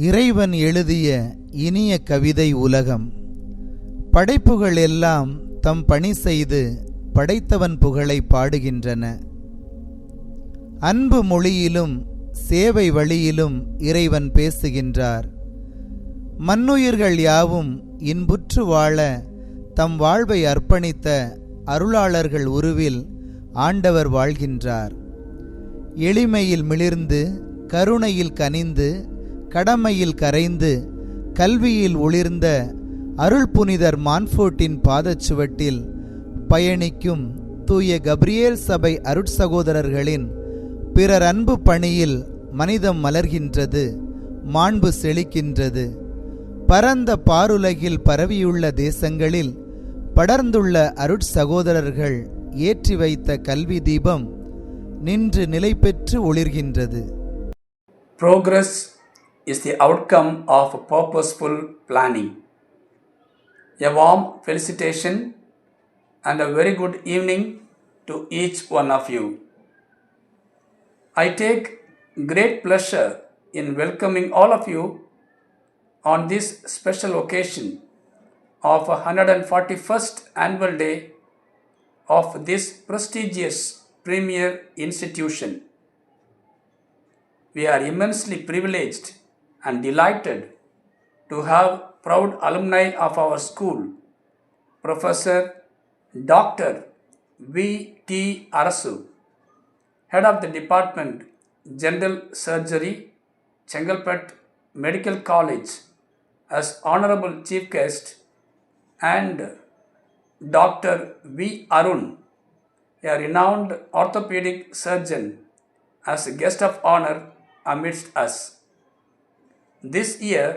இறைவன் எழுதிய இனிய கவிதை உலகம். படைப்புகள் எல்லாம் தம் பணி செய்து படைத்தவன் புகழை பாடுகின்றன. அன்பு மொழியிலும் சேவை வழியிலும் இறைவன் பேசுகின்றார். மண்ணுயிர்கள் யாவும் இன்புற்று வாழ தம் வாழ்வை அர்ப்பணித்த அருளாளர்கள் உருவில் ஆண்டவர் வாழ்கின்றார். எளிமையில் மிளிர்ந்து, கருணையில் கனிந்து, கடமையில் கரைந்து, கல்வியில் ஒளிர்ந்த அருள் புனிதர் மான்ஃபோர்ட்டின் பாதச்சுவட்டில் பயணிக்கும் தூய கப்ரியேல் சபை அருட்சகோதரர்களின் பிறர் அன்பு பணியில் மனிதம் மலர்கின்றது, மாண்பு செழிக்கின்றது. பரந்த பாருலகில் பரவியுள்ள தேசங்களில் படர்ந்துள்ள அருட்சகோதரர்கள் ஏற்றி வைத்த கல்வி தீபம் நின்று நிலை பெற்று ஒளிர்கின்றது. Progress is the outcome of purposeful planning. A warm felicitation and a very good evening to each one of you. I take great pleasure in welcoming all of you on this special occasion of 141st annual day of this prestigious premier institution. We are immensely privileged and delighted to have proud alumni of our school, Professor Dr. V.T. Arasu, Head of the Department, General Surgery, Chengalpet Medical College, as Honorable Chief Guest, and Dr. V. Arun, a renowned orthopedic surgeon, as a guest of honor amidst us. This year,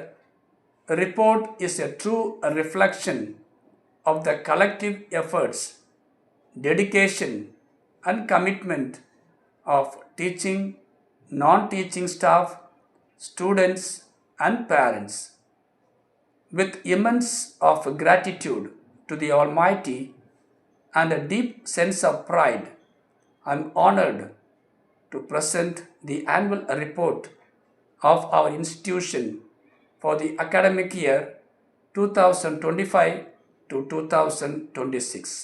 a report is a true reflection of the collective efforts, dedication, and commitment of teaching, non-teaching staff, students, and parents. With immense of gratitude to the Almighty and a deep sense of pride, I am honored to present the annual report of our institution for the academic year 2025 to 2026.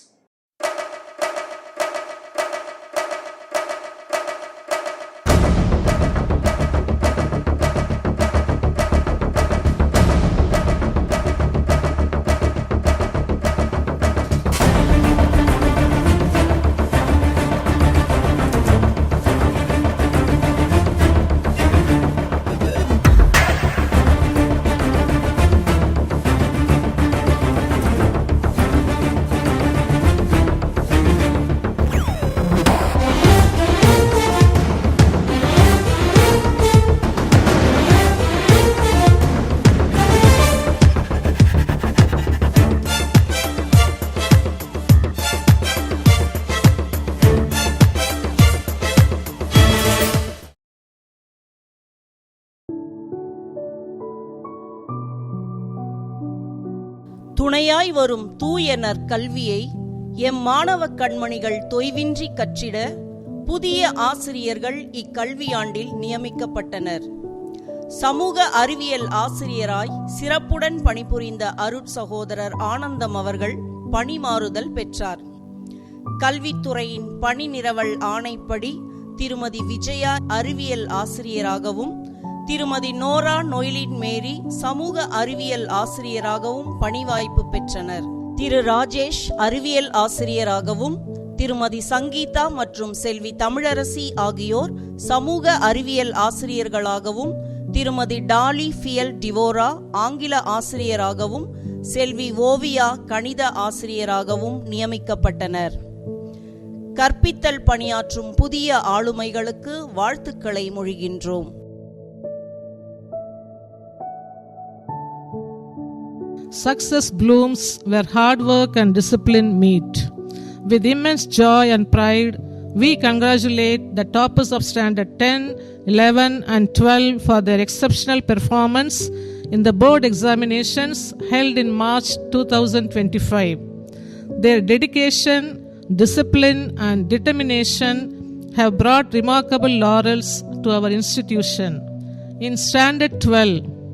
துணையாய் வரும் தூயனர் கல்வியை M மாணவ கண்மணிகள் தொய்வின்றி கற்றிட புதிய ஆசிரியர்கள் இக்கல்வியாண்டில் நியமிக்கப்பட்டனர். சமூக அறிவியல் ஆசிரியராய் சிறப்புடன் பணிபுரிந்த அருட்சகோதரர் ஆனந்தம் அவர்கள் பணிமாறுதல் பெற்றார். கல்வித்துறையின் பணி நிரவல் ஆணைப்படி திருமதி விஜயா அறிவியல் ஆசிரியராகவும், திருமதி நோரா நொய்லின் மேரி சமூக அறிவியல் ஆசிரியராகவும் பணி வாய்ப்பு பெற்றனர். திரு ராஜேஷ் அறிவியல் ஆசிரியராகவும், திருமதி சங்கீதா மற்றும் செல்வி தமிழரசி ஆகியோர் சமூக அறிவியல் ஆசிரியர்களாகவும், திருமதி டாலி ஃபியல் டிவோரா ஆங்கில ஆசிரியராகவும், செல்வி ஓவியா கணித ஆசிரியராகவும் நியமிக்கப்பட்டனர். கற்பித்தல் பணியாற்றும் புதிய ஆளுமைகளுக்கு வாழ்த்துக்களை மொழிகின்றோம். Success blooms where hard work and discipline meet. With immense joy and pride, we congratulate the toppers of Standard 10, 11 and 12 for their exceptional performance in the board examinations held in March 2025. Their dedication, discipline and determination have brought remarkable laurels to our institution. In Standard 12,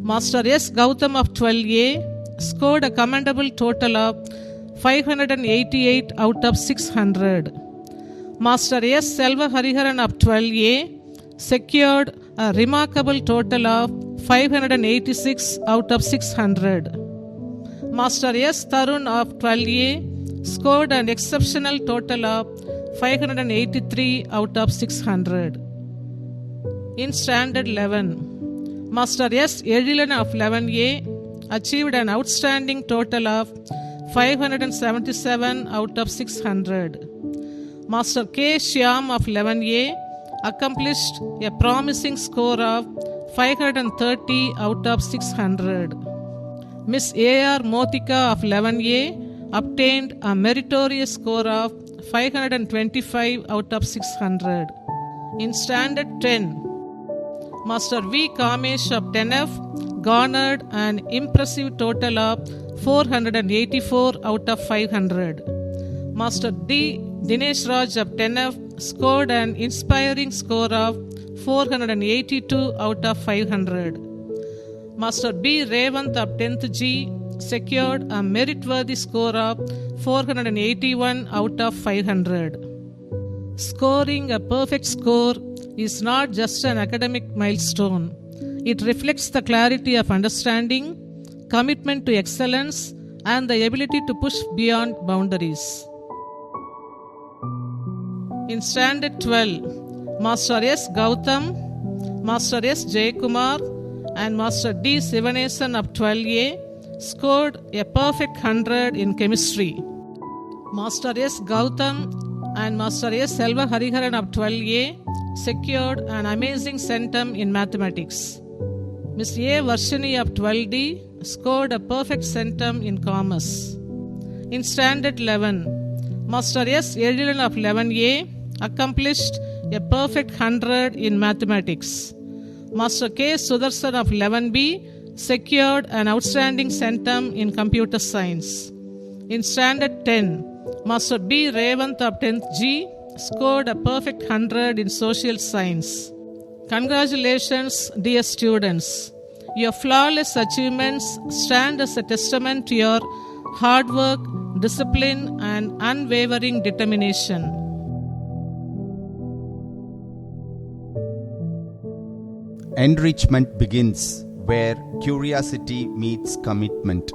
Master S. Gautam of 12A scored a commendable total of 588 out of 600. Master S. Selva Hariharan of 12A secured a remarkable total of 586 out of 600. Master S. Tarun of 12A scored an exceptional total of 583 out of 600. In Standard 11, Master S. Edilan of 11A achieved an outstanding total of 577 out of 600. Master K. Shyam of 11A accomplished a promising score of 530 out of 600. Miss A.R. Motika of 11A obtained a meritorious score of 525 out of 600. In Standard 10, Master V. Kamesh of 10F garnered an impressive total of 484 out of 500. Master D. Dinesh Raj of 10F scored an inspiring score of 482 out of 500. Master B. Revant of 10th G secured a merit-worthy score of 481 out of 500. Scoring a perfect score is not just an academic milestone. It reflects the clarity of understanding, commitment to excellence, and the ability to push beyond boundaries. In Standard 12, Master S. Gautam, Master S. Jayakumar, and Master D. Sivanesan of 12A scored a perfect 100 in chemistry. Master S. Gautam and Master S. Selva Hariharan of 12A secured an amazing centum in mathematics. Miss A. Varshini of 12D scored a perfect centum in commerce. In Standard 11, Master S. Edilan of 11A accomplished a perfect 100 in mathematics. Master K. Sudarshan of 11B secured an outstanding centum in computer science. In Standard 10, Master B. Revant of 10th G scored a perfect 100 in social science. Congratulations, dear students. Your flawless achievements stand as a testament to your hard work, discipline, and unwavering determination. Enrichment begins where curiosity meets commitment.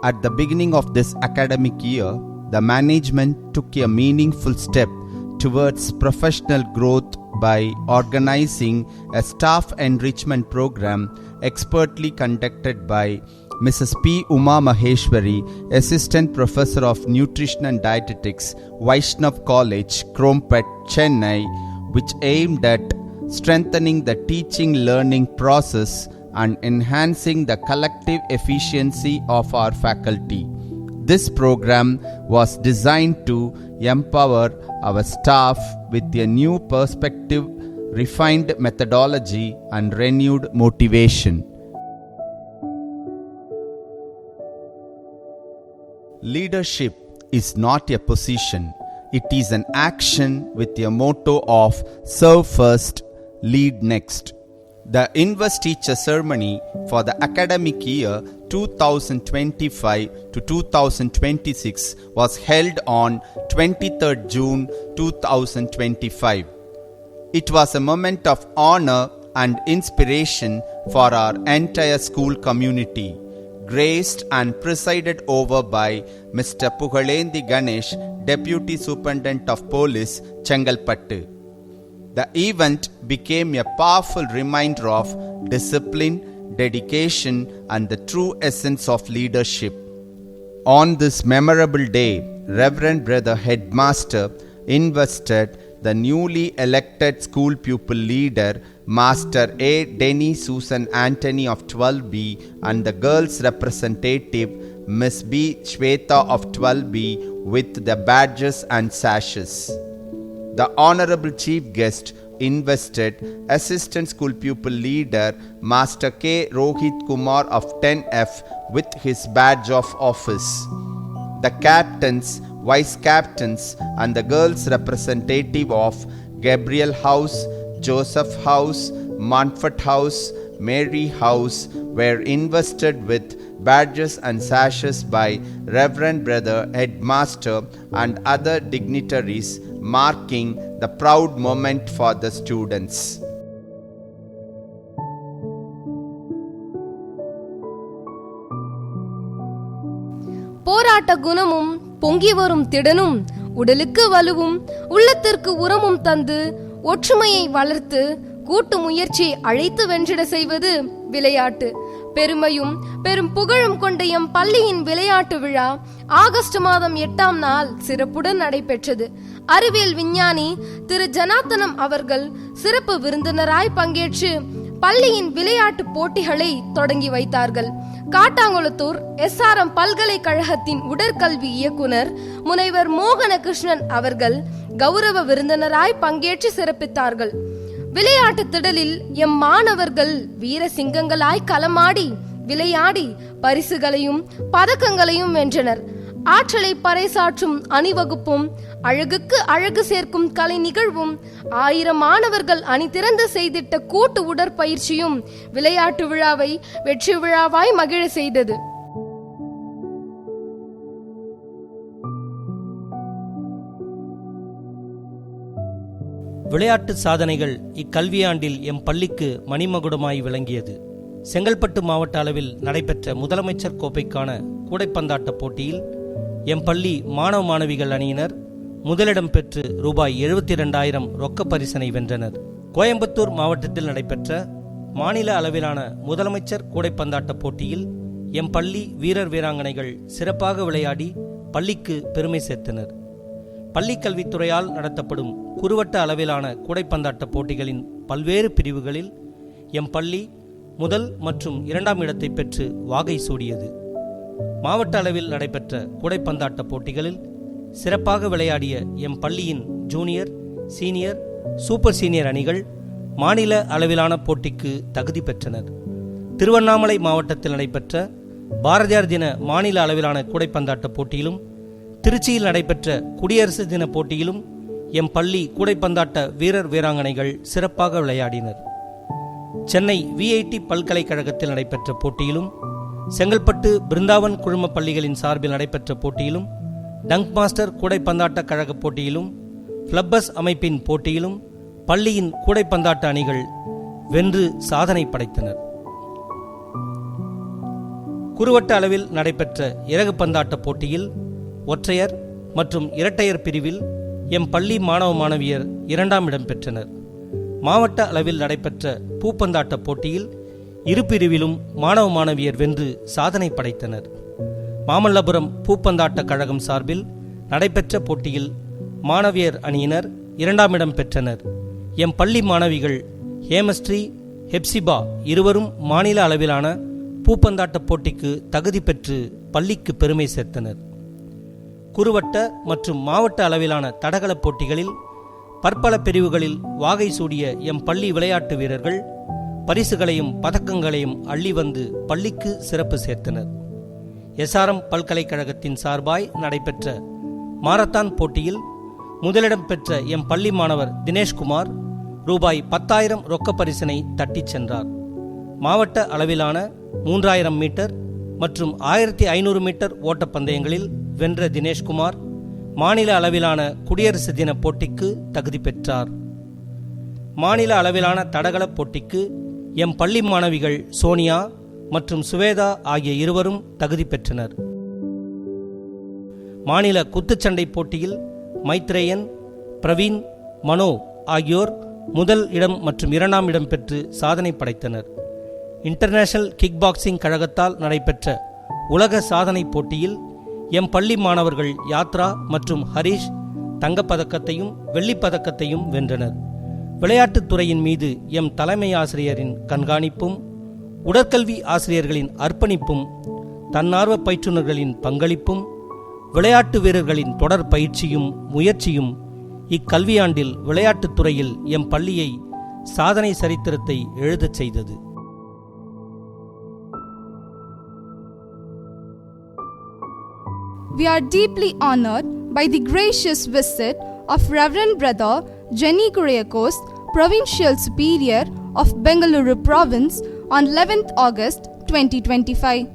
At the beginning of this academic year, the management took a meaningful step towards professional growth by organizing a staff enrichment program expertly conducted by Mrs. P. Uma Maheshwari, Assistant Professor of Nutrition and Dietetics, Vaishnav College, Krompet, Chennai, which aimed at strengthening the teaching-learning process and enhancing the collective efficiency of our faculty. This program was designed to empower our staff with a new perspective, refined methodology, and renewed motivation. Leadership is not a position, it is an action with a motto of serve first, lead next. The Inverse-Teacher Ceremony for the academic year 2025 to 2026 was held on 23rd June 2025. It was a moment of honor and inspiration for our entire school community, graced and presided over by Mr. Pugalendi Ganesh, Deputy Superintendent of Police, Chengalpattu. The event became a powerful reminder of discipline, dedication, and the true essence of leadership. On this memorable day, Reverend Brother Headmaster invested the newly elected school pupil leader, Master A. Denny Susan Anthony of 12B, and the girls' representative, Miss B. Shweta of 12B, with the badges and sashes. The Honorable Chief Guest invested Assistant School Pupil Leader Master K. Rohit Kumar of 10F with his badge of office. The captains, vice captains, and the girls' representative of Gabriel House, Joseph House, Montfort House, Mary House were invested with badges and sashes by Reverend Brother Headmaster and other dignitaries, marking the proud moment for the students. போராட்ட குணமும் பொங்கி வரும் திடனும் உடலுக்கு வலுவும் உள்ளத்திற்கு உரமும் தந்து ஒற்றுமையை வளர்த்து கூட்டு முயற்சியை அழைத்து வென்றிட செய்வது விளையாட்டு. பெருமையும் பெரும் புகழும் கொண்ட எம் பள்ளியின் விளையாட்டு விழா ஆகஸ்ட் மாதம் 8ஆம் நாள் சிறப்புடன் நடைபெற்றது. அறிவியல் விஞ்ஞானி திரு ஜனார்த்தனம் அவர்கள் சிறப்பு விருந்தினராய் பங்கேற்று பள்ளியின் விளையாட்டு போட்டிகளை தொடங்கி வைத்தார்கள். காட்டாங்குளத்தூர் SRM பல்கலைக்கழகத்தின் உடற்கல்வி இயக்குனர் முனைவர் மோகன கிருஷ்ணன் அவர்கள் கௌரவ விருந்தினராய் பங்கேற்று சிறப்பித்தார்கள். விளையாட்டு திடலில் எம் மாணவர்கள் வீர சிங்கங்களாய் களமாடி விளையாடி பரிசுகளையும் பதக்கங்களையும் வென்றனர். ஆற்றலை பறைசாற்றும் அணிவகுப்பும் அழகுக்கு அழகு சேர்க்கும் கலை நிகழ்வும் 1000 மாணவர்கள் அணி திறந்து செய்திட்ட கூட்டு உடற்பயிற்சியும் விளையாட்டு விழாவை வெற்றி விழாவாய் மகிழ செய்தது. விளையாட்டு சாதனைகள் இக்கல்வியாண்டில் எம் பள்ளிக்கு மணிமகுடமாய் விளங்கியது. செங்கல்பட்டு மாவட்ட அளவில் நடைபெற்ற முதலமைச்சர் கோப்பைக்கான கூடைப்பந்தாட்ட போட்டியில் எம் பள்ளி மாணவ மாணவிகள் அணியினர் முதலிடம் பெற்று ரூபாய் 72,000 ரொக்க பரிசினை வென்றனர். கோயம்புத்தூர் மாவட்டத்தில் நடைபெற்ற மாநில அளவிலான முதலமைச்சர் கூடைப்பந்தாட்ட போட்டியில் எம் பள்ளி வீரர் வீராங்கனைகள் சிறப்பாக விளையாடி பள்ளிக்கு பெருமை சேர்த்தனர். பள்ளிக்கல்வித்துறையால் நடத்தப்படும் குறுவட்ட அளவிலான கூடைப்பந்தாட்ட போட்டிகளின் பல்வேறு பிரிவுகளில் எம் பள்ளி முதல் மற்றும் 2ஆம் இடத்தை பெற்று வாகை சூடியது. மாவட்ட அளவில் நடைபெற்ற கூடைப்பந்தாட்ட போட்டிகளில் சிறப்பாக விளையாடிய எம் பள்ளியின் ஜூனியர், சீனியர், சூப்பர் சீனியர் அணிகள் மாநில அளவிலான போட்டிக்கு தகுதி பெற்றனர். திருவண்ணாமலை மாவட்டத்தில் நடைபெற்ற பாரதியார் தின மாநில அளவிலான கூடைப்பந்தாட்ட போட்டியிலும் திருச்சியில் நடைபெற்ற குடியரசு தின போட்டியிலும் எம் பள்ளி கூடைப்பந்தாட்ட வீரர் வீராங்கனைகள் சிறப்பாக விளையாடினர். சென்னை VIT பல்கலைக்கழகத்தில் நடைபெற்ற போட்டியிலும் செங்கல்பட்டு பிருந்தாவன் குழும பள்ளிகளின் சார்பில் நடைபெற்ற போட்டியிலும் டங்க் மாஸ்டர் கூடைப்பந்தாட்ட கழக போட்டியிலும் ஃப்ளப்பஸ் அமைப்பின் போட்டியிலும் பள்ளியின் கூடைப்பந்தாட்ட அணிகள் வென்று சாதனை படைத்தனர். குறுவட்ட அளவில் நடைபெற்ற இறகு பந்தாட்ட போட்டியில் ஒற்றையர் மற்றும் இரட்டையர் பிரிவில் எம் பள்ளி மாணவ மாணவியர் 2ஆம் இடம் பெற்றனர். மாவட்ட அளவில் நடைபெற்ற பூப்பந்தாட்ட போட்டியில் இரு பிரிவிலும் மாணவ மாணவியர் வென்று சாதனை படைத்தனர். மாமல்லபுரம் பூப்பந்தாட்ட கழகம் சார்பில் நடைபெற்ற போட்டியில் மாணவியர் அணியினர் 2ஆம் இடம் பெற்றனர். எம் பள்ளி மாணவிகள் ஹேமஸ்ரீ, ஹெப்சிபா இருவரும் மாநில அளவிலான பூப்பந்தாட்ட போட்டிக்கு தகுதி பெற்று பள்ளிக்கு பெருமை சேர்த்தனர். குறுவட்ட மற்றும் மாவட்ட அளவிலான தடகள போட்டிகளில் பற்பல பிரிவுகளில் வாகை சூடிய எம் பள்ளி விளையாட்டு வீரர்கள் பரிசுகளையும் பதக்கங்களையும் அள்ளி வந்து பள்ளிக்கு சிறப்பு சேர்த்தனர். SRM பல்கலைக்கழகத்தின் சார்பாய் நடைபெற்ற மாரத்தான் போட்டியில் முதலிடம் பெற்ற எம் பள்ளி மாணவர் தினேஷ்குமார் ரூபாய் 10,000 ரொக்க பரிசினை தட்டிச் சென்றார். மாவட்ட அளவிலான 3000 மீட்டர் மற்றும் 1500 மீட்டர் ஓட்டப்பந்தயங்களில் வென்ற தினேஷ்குமார் மாநில அளவிலான குடியரசு தின போட்டிக்கு தகுதி பெற்றார். மாநில அளவிலான தடகள போட்டிக்கு எம் பள்ளி மாணவிகள் சோனியா மற்றும் சுவேதா ஆகிய இருவரும் தகுதி பெற்றனர். மாநில குத்துச்சண்டை போட்டியில் மைத்ரேயன், பிரவீன், மனோ ஆகியோர் முதல் இடம் மற்றும் 2ஆம் இடம் பெற்று சாதனை படைத்தனர். இன்டர்நேஷனல் கிக் பாக்ஸிங் கழகத்தால் நடைபெற்ற உலக சாதனை போட்டியில் எம் பள்ளி மாணவர்கள் யாத்ரா மற்றும் ஹரீஷ் தங்கப்பதக்கத்தையும் வெள்ளிப்பதக்கத்தையும் வென்றனர். விளையாட்டுத் துறையின் மீது எம் தலைமை ஆசிரியரின் கண்காணிப்பும் உடற்கல்வி ஆசிரியர்களின் அர்ப்பணிப்பும் தன்னார்வ பயிற்றுநர்களின் பங்களிப்பும் விளையாட்டு வீரர்களின் தொடர் பயிற்சியும் முயற்சியும் இக்கல்வியாண்டில் விளையாட்டுத் துறையில் எம் பள்ளியை சாதனை சரித்திரத்தை எழுதச் செய்தது. We are deeply honored by the gracious visit of Reverend Brother Jenny Kuriakos, Provincial Superior of Bengaluru Province, on 11th August 2025.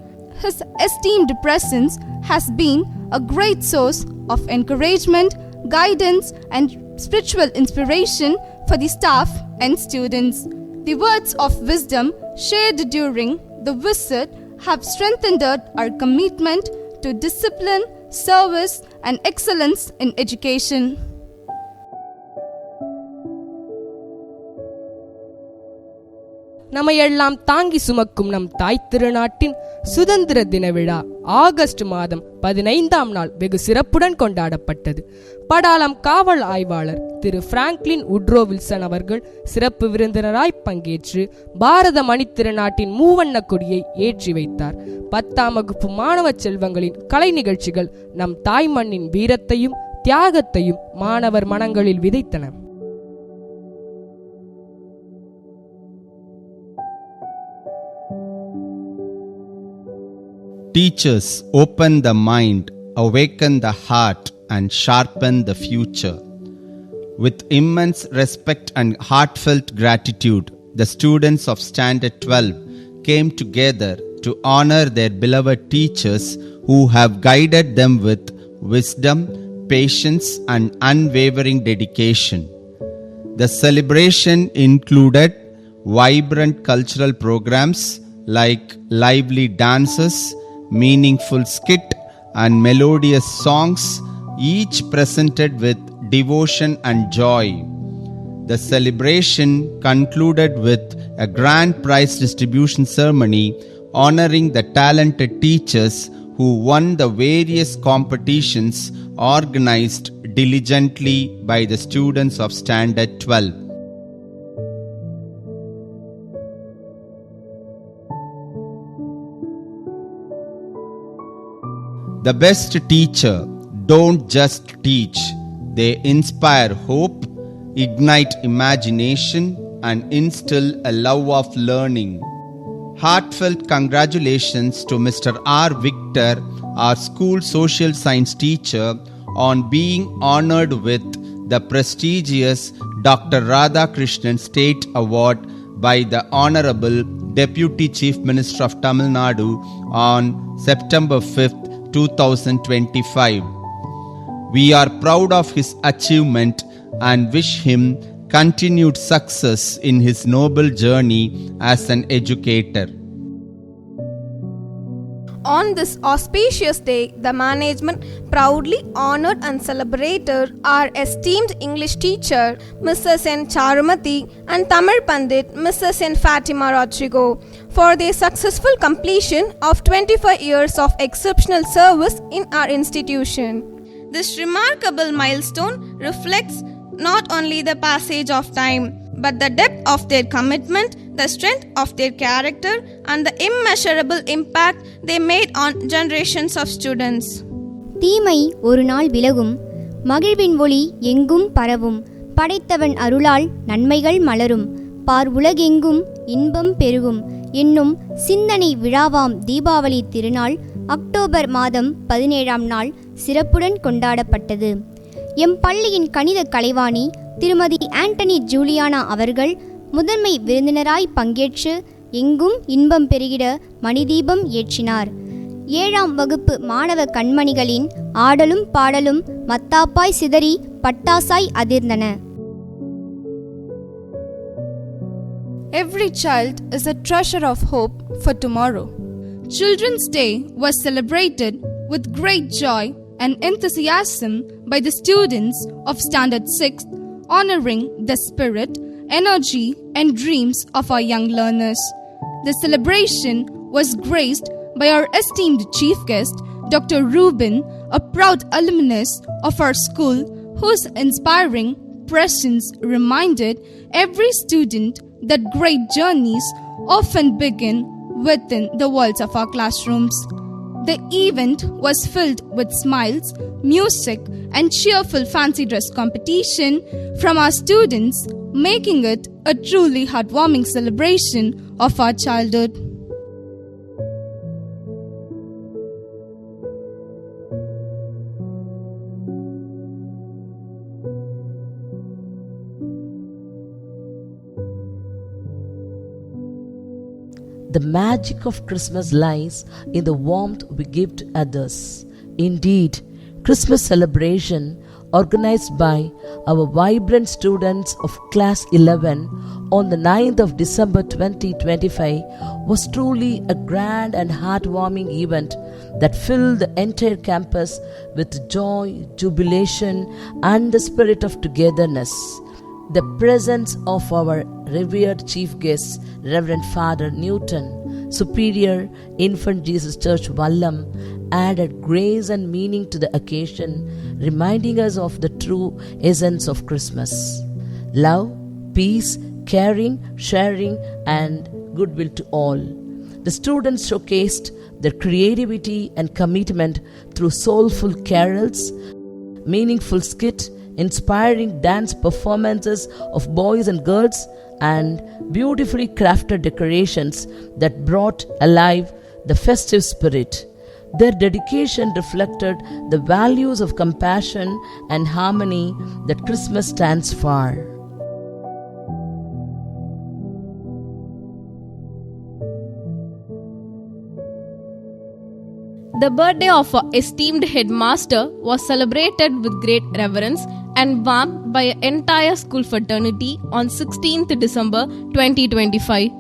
His esteemed presence has been a great source of encouragement, guidance, and spiritual inspiration for the staff and students. The words of wisdom shared during the visit have strengthened our commitment to discipline, service, and excellence in education. நம்மையெல்லாம் தாங்கி சுமக்கும் நம் தாய் திருநாட்டின் சுதந்திர தின விழா August மாதம் 15ஆம் நாள் வெகு சிறப்புடன் கொண்டாடப்பட்டது. படாலம் காவல் ஆய்வாளர் திரு பிராங்க்லின் உட்ரோ வில்சன் அவர்கள் சிறப்பு விருந்தினராய் பங்கேற்று பாரத மணி திருநாட்டின் மூவண்ண கொடியை ஏற்றி வைத்தார். 10ஆம் வகுப்பு மாணவ செல்வங்களின் கலை நிகழ்ச்சிகள் நம் தாய் மண்ணின் வீரத்தையும் தியாகத்தையும் மாணவர் மனங்களில் விதைத்தன. Teachers open the mind, awaken the heart, and sharpen the future. With immense respect and heartfelt gratitude, the students of Standard 12 came together to honor their beloved teachers who have guided them with wisdom, patience, and unwavering dedication. The celebration included vibrant cultural programs like lively dances, meaningful skit, and melodious songs, each presented with devotion and joy. The celebration concluded with a grand prize distribution ceremony honoring the talented teachers who won the various competitions organized diligently by the students of Standard 12. The best teacher don't just teach, they inspire hope, ignite imagination, and instill a love of learning. Heartfelt congratulations to Mr. R. Victor, our school social science teacher, on being honored with the prestigious Dr. Radhakrishnan State Award by the Honorable Deputy Chief Minister of Tamil Nadu on September 5th, 2025. We are proud of his achievement and wish him continued success in his noble journey as an educator. On this auspicious day, the management proudly honored and celebrated our esteemed English teacher, Mrs. N. Charumati, and Tamil Pandit, Mrs. N. Fatima Rodrigo, for their successful completion of 25 years of exceptional service in our institution. This remarkable milestone reflects not only the passage of time, but the depth of their commitment, the strength of their character, and the immeasurable impact they made on generations of students. தீமை ஒரு நாள் விலகும், மகிழ்வின் ஒளி எங்கும் பரவும், படைத்தவன் அருளால் நன்மைகள் மலரும், பார் உலகெங்கும் இன்பம் பெருகும் என்னும் சிந்தனை விழாவாம் தீபாவளி திருநாள் அக்டோபர் மாதம் 17ஆம் நாள் சிறப்புடன் கொண்டாடப்பட்டது. எம் பள்ளியின் கணித கலைவாணி திருமதி ஆண்டனி ஜூலியானா அவர்கள் முதன்மை விருந்தினராய் பங்கேற்று எங்கும் இன்பம் பெருகிட மணிதீபம் ஏற்றினார். 7ஆம் வகுப்பு மாணவ கண்மணிகளின் ஆடலும் பாடலும் மத்தாப்பாய் சிதறி பட்டாசாய் அதிர்ந்தன. Every child is a treasure of hope for tomorrow. Children's Day was celebrated with great joy and enthusiasm by the students of Standard 6, honoring the spirit, energy, and dreams of our young learners. The celebration was graced by our esteemed chief guest, Dr. Reuben, a proud alumnus of our school, whose inspiring presence reminded every student that great journeys often begin within the walls of our classrooms. The event was filled with smiles, music, and cheerful fancy dress competition from our students, making it a truly heartwarming celebration of our childhood. The magic of Christmas lies in the warmth we give to others. Indeed, Christmas celebration organized by our vibrant students of Class 11 on the 9th of December 2025 was truly a grand and heartwarming event that filled the entire campus with joy, jubilation, and the spirit of togetherness. The presence of our revered chief guest, Reverend Father Newton, Superior Infant Jesus Church Vallam, added grace and meaning to the occasion, reminding us of the true essence of Christmas: love, peace, caring, sharing, and goodwill to all. The students showcased their creativity and commitment through soulful carols, meaningful skit, inspiring dance performances of boys and girls, and beautifully crafted decorations that brought alive the festive spirit. Their dedication reflected the values of compassion and harmony that Christmas stands for. The birthday of our esteemed headmaster was celebrated with great reverence and warmth by an entire school fraternity on 16th December 2025.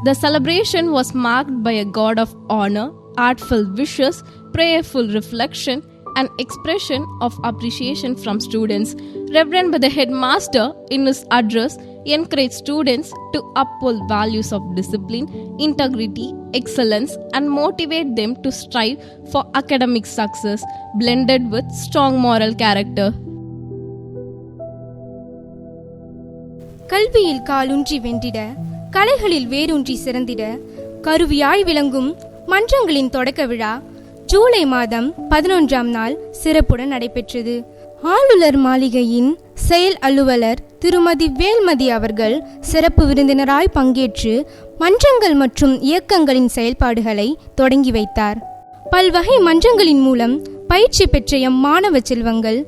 The celebration was marked by a god of honor, artful wishes, prayerful reflection, and expression of appreciation from students. Reverend by the headmaster, in his address, encouraged students to uphold values of discipline, integrity, excellence, and motivate them to strive for academic success, blended with strong moral character. கல்வியில் காலூன்றி வென்றிட, கலைகளில் வேரூன்றி சிறந்திட, கருவியாய் விளங்கும் மன்றங்களின் தொடக்க விழா ஜூலை மாதம் 11ஆம் நாள் சிறப்புடன் நடைபெற்றது. ஆளுநர் மாளிகையின் செயல் அலுவலர் திருமதி வேல்மதி அவர்கள் சிறப்பு விருந்தினராய் பங்கேற்று மன்றங்கள் மற்றும் இயக்கங்களின் செயல்பாடுகளை தொடங்கி வைத்தார். பல்வகை மன்றங்களின் மூலம் பயிற்சி பெற்ற எம் மாணவ செல்வங்கள்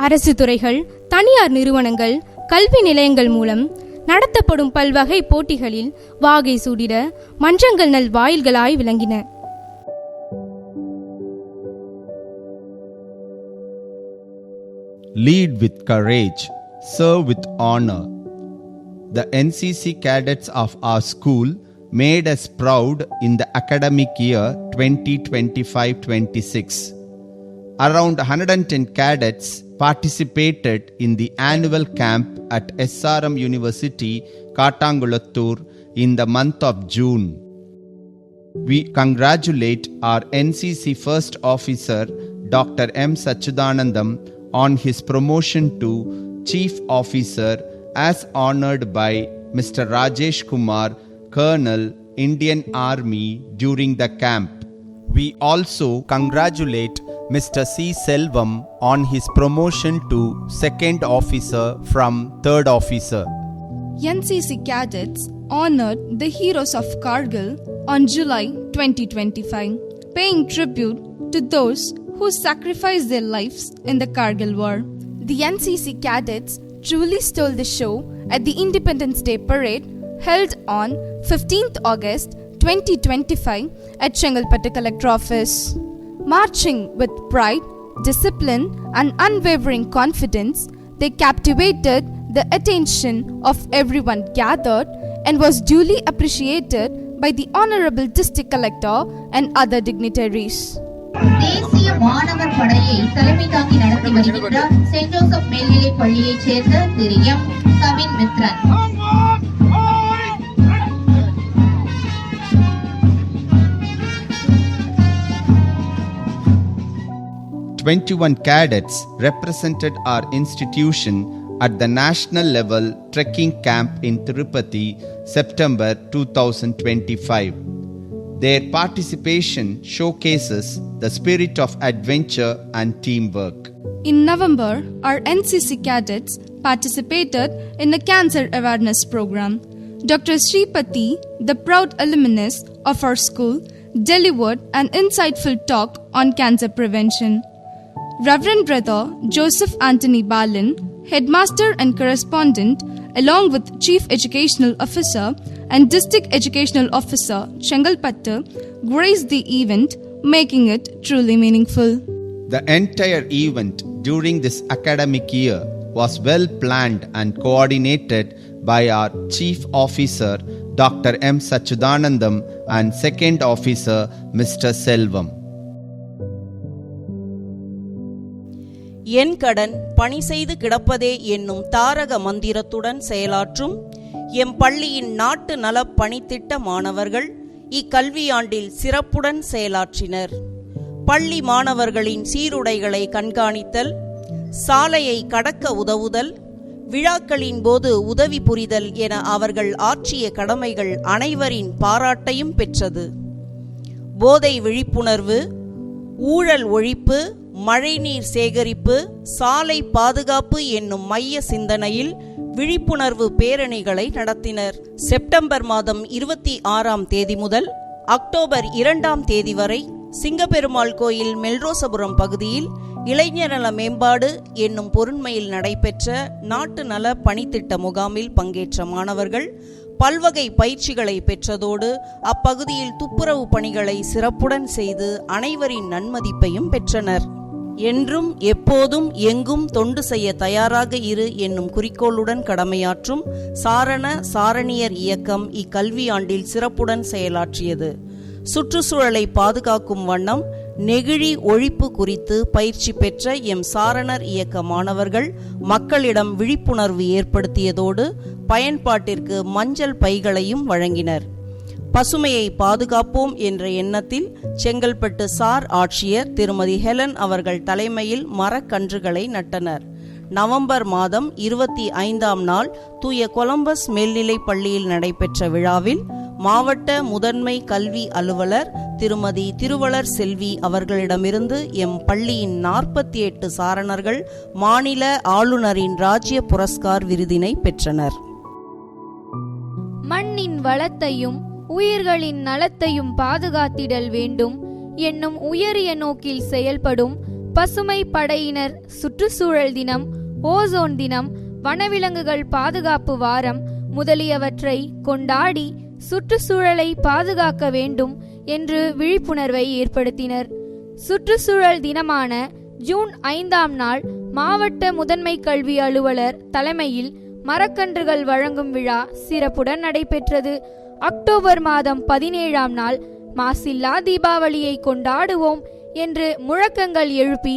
அரசு துறைகள், தனியார் நிறுவனங்கள், கல்வி நிலையங்கள் மூலம் நடத்தப்படும் பல்வகை போட்டிகளில் வாகை சூடிட மன்றங்கள் நல் வாயில்களாய் விளங்கின. Lead with courage, serve with honor. The NCC cadets of our school made us proud in the academic year 2025-26. Around 110 cadets participated in the annual camp at SRM University, Kattangulattur in the month of June. We congratulate our NCC First Officer Dr. M. Sachidanandam on his promotion to Chief Officer as honored by Mr. Rajesh Kumar, Colonel, Indian Army during the camp. We also congratulate Mr. C. Selvam on his promotion to Second Officer from Third Officer. NCC cadets honored the heroes of Kargil on July 2025, paying tribute to those who sacrificed their lives in the Kargil war. The NCC cadets truly stole the show at the Independence Day Parade held on 15th August 2025 at Chengalpattu Collector Office. Marching with pride, discipline, and unwavering confidence, they captivated the attention of everyone gathered and was duly appreciated by the Honorable District Collector and other dignitaries. தேசிய மாணவர் படையை தலைமை தாங்கி நடத்தி வருகின்றார் Saint Joseph மேல்நிலைப் பள்ளியைச் சேர்ந்த திரு M. Kavin Mithran. 21 cadets represented our institution at the national level trekking camp in Tirupati, September 2025. Their participation showcases the spirit of adventure and teamwork. In November, our NCC cadets participated in a cancer awareness program. Dr. Sripati, the proud alumnus of our school, delivered an insightful talk on cancer prevention. Reverend Brother Joseph Anthony Balin, headmaster and correspondent, along with Chief Educational Officer, and District Educational Officer Chengalpattu graced the event, making it truly meaningful. The entire event during this academic year was well planned and coordinated by our Chief Officer Dr. M. Sachudanandam and Second Officer Mr. Selvam. என் கடன் பணி செய்து கிடப்பதே என்னும் தாரக மந்திரத்துடன் செயலாற்றும் M பள்ளியின் நாட்டு நலப் பணித்திட்ட மாணவர்கள் இக்கல்வியாண்டில் சிறப்புடன் செயலாற்றினர். பள்ளி மாணவர்களின் சீருடைகளை கண்காணித்தல், சாலையை கடக்க உதவுதல், விழாக்களின் போது உதவி புரிதல் என அவர்கள் ஆற்றிய கடமைகள் அனைவரின் பாராட்டையும் பெற்றது. போதை விழிப்புணர்வு, ஊழல் ஒழிப்பு, மழைநீர் சேகரிப்பு, சாலை பாதுகாப்பு என்னும் மைய சிந்தனையில் விழிப்புணர்வு பேரணிகளை நடத்தினர். செப்டம்பர் மாதம் 26ஆம் தேதி முதல் அக்டோபர் 2ஆம் தேதி வரை சிங்கப்பெருமாள் கோயில் மெல்ரோசபுரம் பகுதியில் இளைஞர் நல மேம்பாடு என்னும் பொருண்மையில் நடைபெற்ற நாட்டு நல பணித்திட்ட முகாமில் பங்கேற்ற மாணவர்கள் பல்வகை பயிற்சிகளை பெற்றதோடு அப்பகுதியில் துப்புரவு பணிகளை சிறப்புடன் செய்து அனைவரின் நன்மதிப்பையும் பெற்றனர். என்றும் எப்போதும் எங்கும் தொண்டு செய்ய தயாராக இரு என்னும் குறிக்கோளுடன் கடமையாற்றும் சாரண சாரணியர் இயக்கம் இக்கல்வியாண்டில் சிறப்புடன் செயலாற்றியது. சுற்றுச்சூழலை பாதுகாக்கும் வண்ணம் நெகிழி ஒழிப்பு குறித்து பயிற்சி பெற்ற எம் சாரணர் இயக்க மாணவர்கள் மக்களிடம் விழிப்புணர்வு ஏற்படுத்தியதோடு பயன்பாட்டிற்கு மஞ்சள் பைகளையும் வழங்கினர். பசுமையை பாதுகாப்போம் என்ற எண்ணத்தில் செங்கல்பட்டு சார் ஆட்சியர் திருமதி ஹெலன் அவர்கள் தலைமையில் மரக்கன்றுகளை நட்டனர். நவம்பர் மாதம் 25ஆம் நாள் தூய கொலம்பஸ் மேல்நிலைப் பள்ளியில் நடைபெற்ற விழாவில் மாவட்ட முதன்மை கல்வி அலுவலர் திருமதி திருவளர் செல்வி அவர்களிடமிருந்து எம் பள்ளியின் 48 சாரணர்கள் மாநில ஆளுநரின் ராஜ்ய புரஸ்கார் விருதினை பெற்றனர். மண்ணின் வளத்தையும் உயிர்களின் நலத்தையும் பாதுகாத்திடல் வேண்டும் என்னும் உயரிய நோக்கில் செயல்படும் பசுமை படையினர் சுற்றுச்சூழல் தினம், ஓசோன் தினம், வனவிலங்குகள் பாதுகாப்பு வாரம் முதலியவற்றை கொண்டாடி சுற்றுச்சூழலை பாதுகாக்க வேண்டும் என்று விழிப்புணர்வை ஏற்படுத்தினர். சுற்றுச்சூழல் தினமான ஜூன் 5ஆம் நாள் மாவட்ட முதன்மை கல்வி அலுவலர் தலைமையில் மரக்கன்றுகள் வழங்கும் விழா சிறப்புடன் நடைபெற்றது. அக்டோபர் மாதம் 17ஆம் நாள் மாசில்லா தீபாவளியை கொண்டாடுவோம் என்று முழக்கங்கள் எழுப்பி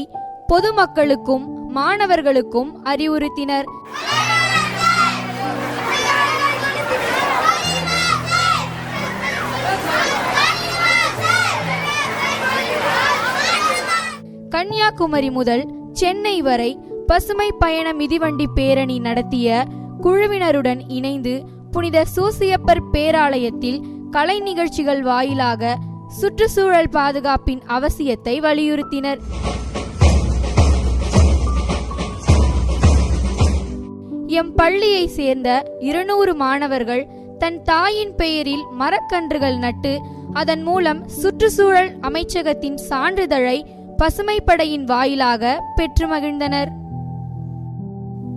பொதுமக்களுக்கும் மாணவர்களுக்கும் அறிவுறுத்தினர். கன்னியாகுமரி முதல் சென்னை வரை பசுமை பயண மிதிவண்டி பேரணி நடத்திய குழுவினருடன் இணைந்து புனித சூசியப்பர் பேராலயத்தில் கலை நிகழ்ச்சிகள் வாயிலாக சுற்றுச்சூழல் பாதுகாப்பின் அவசியத்தை வலியுறுத்தினர். எம் பள்ளியை சேர்ந்த 200 மாணவர்கள் தன் தாயின் பெயரில் மரக்கன்றுகள் நட்டு அதன் மூலம் சுற்றுச்சூழல் அமைச்சகத்தின் சான்றிதழை பசுமைப்படையின் வாயிலாக பெற்று மகிழ்ந்தனர்.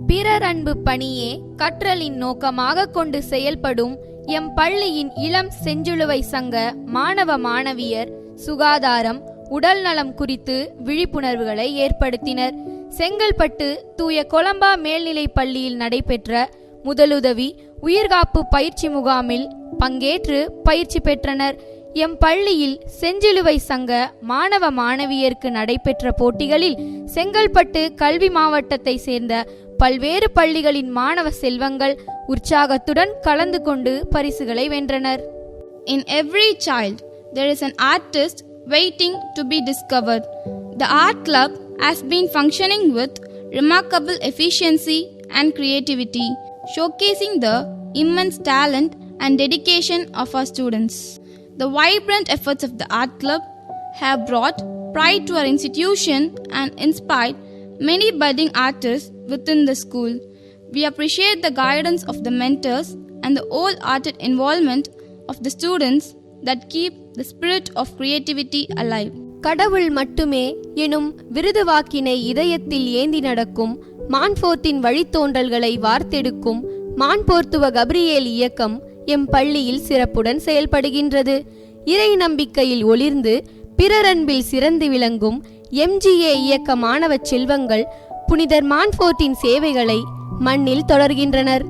பிறர் அன்பு பணியே கற்றலின் நோக்கமாக கொண்டு செயல்படும் எம் பள்ளியின் இளம் செஞ்சிலுவை சங்க மாணவ மாணவியர் சுகாதாரம், உடல் நலம் குறித்து விழிப்புணர்வுகளை ஏற்படுத்தினர். செங்கல்பட்டு தூய கொலம்பா மேல்நிலைப் பள்ளியில் நடைபெற்ற முதலுதவி உயிர்காப்பு பயிற்சி முகாமில் பங்கேற்று பயிற்சி பெற்றனர். எம் பள்ளியில் செஞ்சிலுவை சங்க மாணவ மாணவியருக்கு நடைபெற்ற போட்டிகளில் செங்கல்பட்டு கல்வி மாவட்டத்தை சேர்ந்த பல்வேறு பள்ளிகளின் மாணவ செல்வங்கள் உற்சாகத்துடன் கலந்து கொண்டு பரிசுகளை வென்றனர். In every child there is an artist waiting to be discovered. The art club has been functioning with remarkable efficiency and creativity, showcasing the immense talent and dedication of our students. The vibrant efforts of the art club have brought pride to our institution and inspired many budding artists within the school. We appreciate the guidance of the mentors and the wholehearted involvement of the students that keep the spirit of creativity alive. கடவுள் மட்டுமே எனும் விருது வாக்கினை இதயத்தில் ஏந்தி நடக்கும் மான்போர்த்தின் வழித்தோன்றல்களை வார்த்தெடுக்கும் மான்போர்த்துவ கப்ரியேல் இயக்கம் M பள்ளியில் சிறப்புடன் செயல்படுகின்றது. இறை நம்பிக்கையில் ஒளிர்ந்து பிறரன்பில் சிறந்து விளங்கும் MGA இயக்க மாணவ செல்வங்கள் புனிதர் மான்ஃபோர்ட்டின் சேவைகளை மண்ணில் தொடர்கின்றனர்.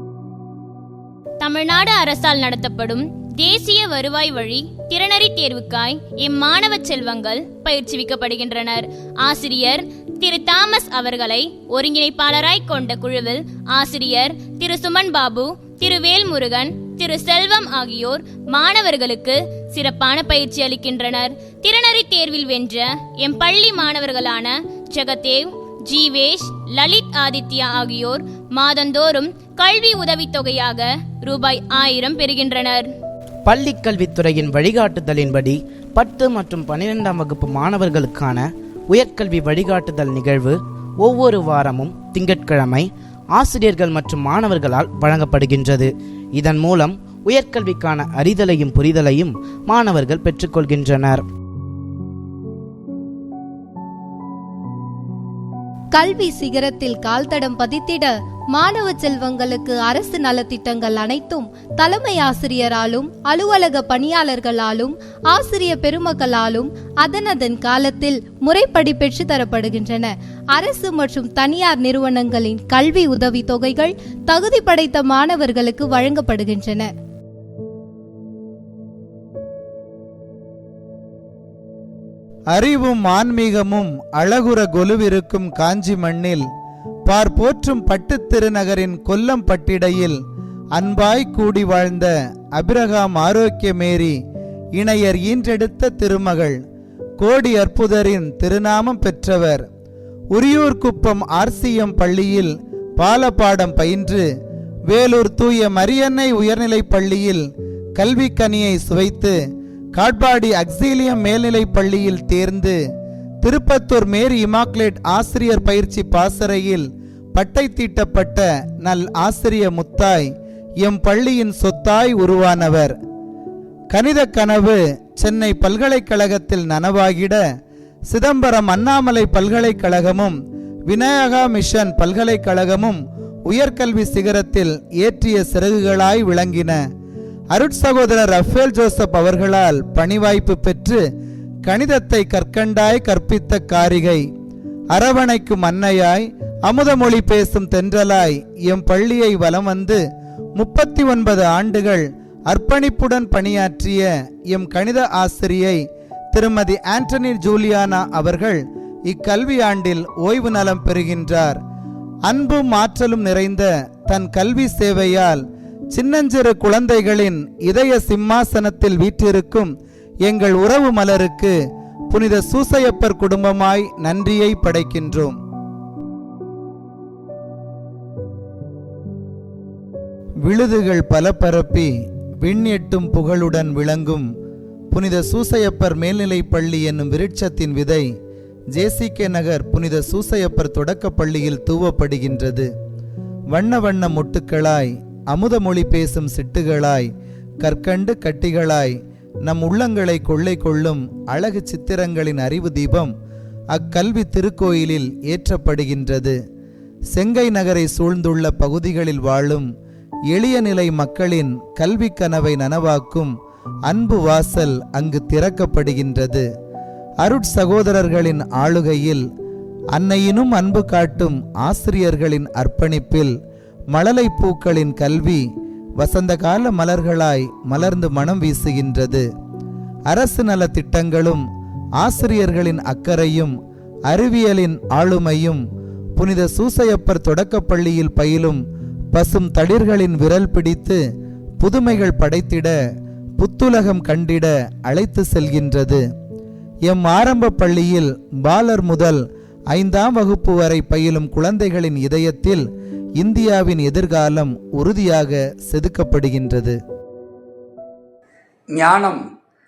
தமிழ்நாடு அரசால் நடத்தப்படும் தேசிய வருவாய் வழி திறனறி தேர்வுக்காய் இம்மாணவ செல்வங்கள் பயிற்சிவிக்கப்படுகின்றனர். ஆசிரியர் திரு தாமஸ் அவர்களை ஒருங்கிணைப்பாளராய் கொண்ட குழுவில் ஆசிரியர் திரு சுமன் பாபு, திரு வேல்முருகன், திரு செல்வம் ஆகியோர் மாணவர்களுக்கு சிறப்பான பயிற்சி அளிக்கின்றனர். திறனறி தேர்வில் வென்ற எம் பள்ளி மாணவர்களான ஜெகதேவ், ஜீவேஷ், லலித் ஆதித்யா ஆகியோர் மாதந்தோறும் கல்வி உதவித்தொகையாக ரூபாய் 1000 பெறுகின்றனர். பள்ளி கல்வித்துறையின் வழிகாட்டுதலின்படி 10 மற்றும் 12ஆம் வகுப்பு மாணவர்களுக்கான உயர்கல்வி வழிகாட்டுதல் நிகழ்வு ஒவ்வொரு வாரமும் திங்கட்கிழமை ஆசிரியர்கள் மற்றும் மாணவர்களால் வழங்கப்படுகின்றது. இதன் மூலம் உயர்கல்விக்கான அறிதலையும் புரிதலையும் மாணவர்கள் பெற்றுக்கொள்கின்றனர். கல்வி சிகரத்தில் கால்தடம் பதித்திட மாணவ செல்வங்களுக்கு அரசு நலத்திட்டங்கள் அனைத்தும் தலைமை ஆசிரியராலும் அலுவலக பணியாளர்களாலும் ஆசிரிய பெருமக்களாலும் அதனதன் காலத்தில் முறைப்படி பெற்று தரப்படுகின்றன. அரசு மற்றும் தனியார் நிறுவனங்களின் கல்வி உதவி தொகைகள் தகுதி படைத்த மாணவர்களுக்கு வழங்கப்படுகின்றன. அறிவும் ஆன்மீகமும் அழகுற கொலுவிருக்கும் காஞ்சி மண்ணில் பார் போற்றும் பட்டுத் திருநகரின் கொல்லம் பட்டிடையில் அன்பாய் கூடி வாழ்ந்த அபிரகாம் ஆரோக்கியமேரி இணையர் ஈன்றெடுத்த திருமகள் கோடி அற்புதரின் திருநாமம் பெற்றவர். உரியூர் குப்பம் RCM பள்ளியில் பாலபாடம் பயின்று வேலூர் தூய மரியன்னை உயர்நிலைப் பள்ளியில் கல்வி கனியை சுவைத்து காட்பாடி அக்ஸீலியம் மேல்நிலைப் பள்ளியில் தேர்ந்து திருப்பத்தூர் மேரி இமாக்லேட் ஆசிரியர் பயிற்சி பாசறையில் பட்டை தீட்டப்பட்ட நல் ஆசிரிய முத்தாய் எம் பள்ளியின் சொத்தாய் உருவானவர். கணித கனவு சென்னை பல்கலைக்கழகத்தில் நனவாகிட சிதம்பரம் அண்ணாமலை பல்கலைக்கழகமும் விநாயகா மிஷன் பல்கலைக்கழகமும் உயர்கல்வி சிகரத்தில் ஏற்றிய சிறகுகளாய் விளங்கின. அருட்சகோதரர் ரஃபேல் ஜோசப் அவர்களால் பணிவாய்ப்பு பெற்று கணிதத்தை கற்கண்டாய் கற்பித்த காரிகை, அரவணைக்கும் அன்னையாய் அமுதமொழி பேசும் தென்றலாய் எம் பள்ளியை வலம் வந்து 39 ஆண்டுகள் அர்ப்பணிப்புடன் பணியாற்றிய எம் கணித ஆசிரியை திருமதி ஆண்டனி ஜூலியானா அவர்கள் இக்கல்வி ஆண்டில் ஓய்வு நலம் பெறுகின்றார். அன்பும் ஆற்றலும் நிறைந்த தன் கல்வி சேவையால் சின்னஞ்சிறு குழந்தைகளின் இதய சிம்மாசனத்தில் வீற்றிருக்கும் எங்கள் உறவு மலருக்கு புனித சூசையப்பர் குடும்பமாய் நன்றியை படைக்கின்றோம். விழுதுகள் பல பரப்பி விண்ணெட்டும் புகழுடன் விளங்கும் புனித சூசையப்பர் மேல்நிலைப் பள்ளி என்னும் விருட்சத்தின் விதை JCK நகர் புனித சூசையப்பர் தொடக்கப் பள்ளியில் தூவப்படுகின்றது. வண்ண வண்ண மொட்டுக்களாய் அமுதமொழி பேசும் சிட்டுகளாய் கற்கண்டு கட்டிகளாய் நம் உள்ளங்களை கொள்ளை கொள்ளும் அழகு சித்திரங்களின் அறிவு தீபம் அக்கல்வி திருக்கோயிலில் ஏற்றப்படுகின்றது. செங்கை நகரை சூழ்ந்துள்ள பகுதிகளில் வாழும் எளிய நிலை மக்களின் கல்வி கனவை நனவாக்கும் அன்பு வாசல் அங்கு திறக்கப்படுகின்றது. அருட்சகோதரர்களின் ஆளுகையில் அன்னையினும் அன்பு காட்டும் ஆசிரியர்களின் அர்ப்பணிப்பில் மழலை பூக்களின் கல்வி வசந்த கால மலர்களாய் மலர்ந்து மனம் வீசுகின்றது. அரசு நல திட்டங்களும் ஆசிரியர்களின் அக்கறையும் அறிவியலின் ஆளுமையும் புனித சூசையப்பர் தொடக்கப்பள்ளியில் பயிலும் பசும் தளிர்களின் விரல் பிடித்து புதுமைகள் படைத்திட புத்துலகம் கண்டிட அழைத்து செல்கின்றது. எம் ஆரம்ப பள்ளியில் பாலர் முதல் 5ஆம் வகுப்பு வரை பயிலும் குழந்தைகளின் இதயத்தில் இந்தியாவின் எதிர்காலம் உறுதியாக செதுக்கப்படுகின்றது. ஞானம்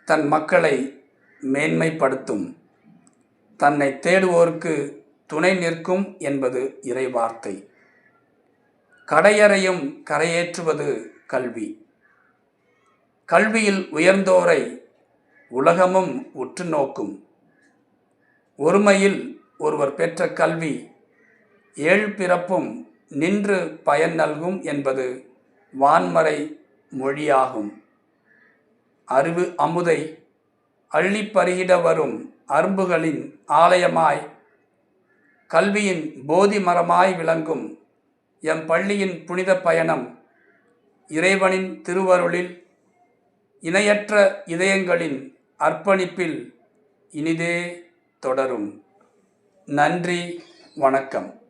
தன் மக்களை மேன்மைப்படுத்தும், தன்னை தேடுவோருக்கு துணை நிற்கும் என்பது இறைவார்த்தை. கடையறையும் கரையேற்றுவது கல்வி. கல்வியில் உயர்ந்தோரை உலகமும் உற்று நோக்கும். ஒருமையில் ஒருவர் பெற்ற கல்வி 7 பிறப்பும் நின்று பயன் நல்கும் என்பது வான்மறை மொழியாகும். அறிவு அமுதை அள்ளிப் பருகிட வரும் அரும்புகளின் ஆலயமாய், கல்வியின் போதி மரமாய் விளங்கும் எம் பள்ளியின் புனித பயணம் இறைவனின் திருவருளில் இணையற்ற இதயங்களின் அர்ப்பணிப்பில் இனிதே தொடரும். நன்றி, வணக்கம்.